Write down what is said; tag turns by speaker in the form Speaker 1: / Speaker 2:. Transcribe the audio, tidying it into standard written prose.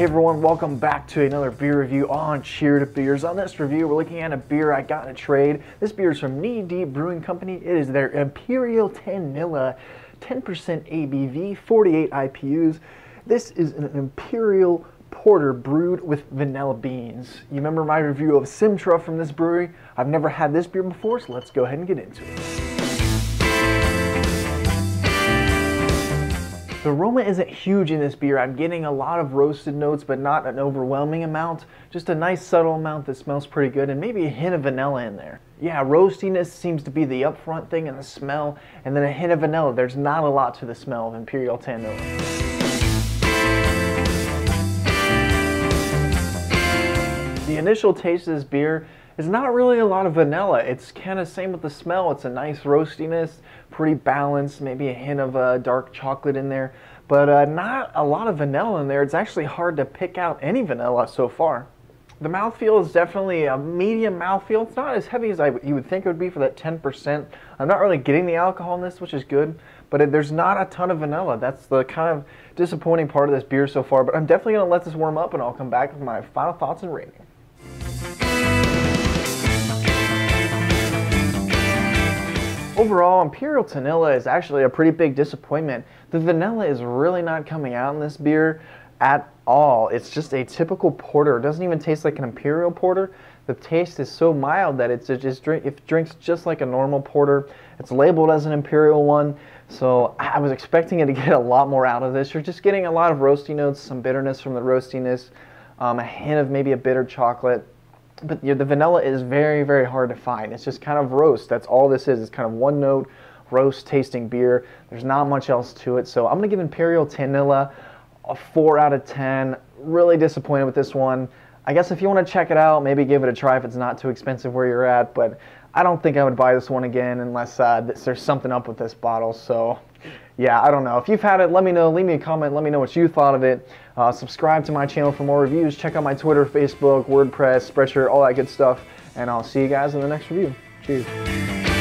Speaker 1: Hey everyone, welcome back to another beer review on Cheered Beers. On this review, we're looking at a beer I got in a trade. This beer is from Knee Deep Brewing Company. It is their Imperial Tanilla, 10% ABV, 48 IPUs. This is an Imperial Porter brewed with vanilla beans. You remember my review of Simtra from this brewery? I've never had this beer before, so let's go ahead and get into it. The aroma isn't huge in this beer. I'm getting a lot of roasted notes, but not an overwhelming amount. Just a nice subtle amount that smells pretty good, and maybe a hint of vanilla in there. Yeah, roastiness seems to be the upfront thing in the smell, and then a hint of vanilla. There's not a lot to the smell of Imperial Tanilla. The initial taste of this beer is not really a lot of vanilla. It's kind of same with the smell. It's a nice roastiness, pretty balanced, maybe a hint of dark chocolate in there, but not a lot of vanilla in there. It's actually hard to pick out any vanilla so far. The mouthfeel is definitely a medium mouthfeel. It's not as heavy as you would think it would be for that 10%. I'm not really getting the alcohol in this, which is good, but there's not a ton of vanilla. That's the kind of disappointing part of this beer so far, but I'm definitely going to let this warm up and I'll come back with my final thoughts and rating. Overall, Imperial Tanilla is actually a pretty big disappointment. The vanilla is really not coming out in this beer at all. It's just a typical porter. It doesn't even taste like an Imperial Porter. The taste is so mild that it drinks just like a normal porter. It's labeled as an Imperial one, so I was expecting it to get a lot more out of this. You're just getting a lot of roasty notes, some bitterness from the roastiness, a hint of maybe a bitter chocolate. But the vanilla is very, very hard to find. It's just kind of roast. That's all this is. It's kind of one note roast tasting beer. There's not much else to it. So I'm going to give Imperial Tanilla a 4 out of 10. Really disappointed with this one. I guess if you want to check it out, maybe give it a try if it's not too expensive where you're at. But I don't think I would buy this one again unless there's something up with this bottle. So yeah, I don't know. If you've had it, let me know. Leave me a comment. Let me know what you thought of it. Subscribe to my channel for more reviews. Check out my Twitter, Facebook, WordPress, Spreadshirt, all that good stuff. And I'll see you guys in the next review. Cheers.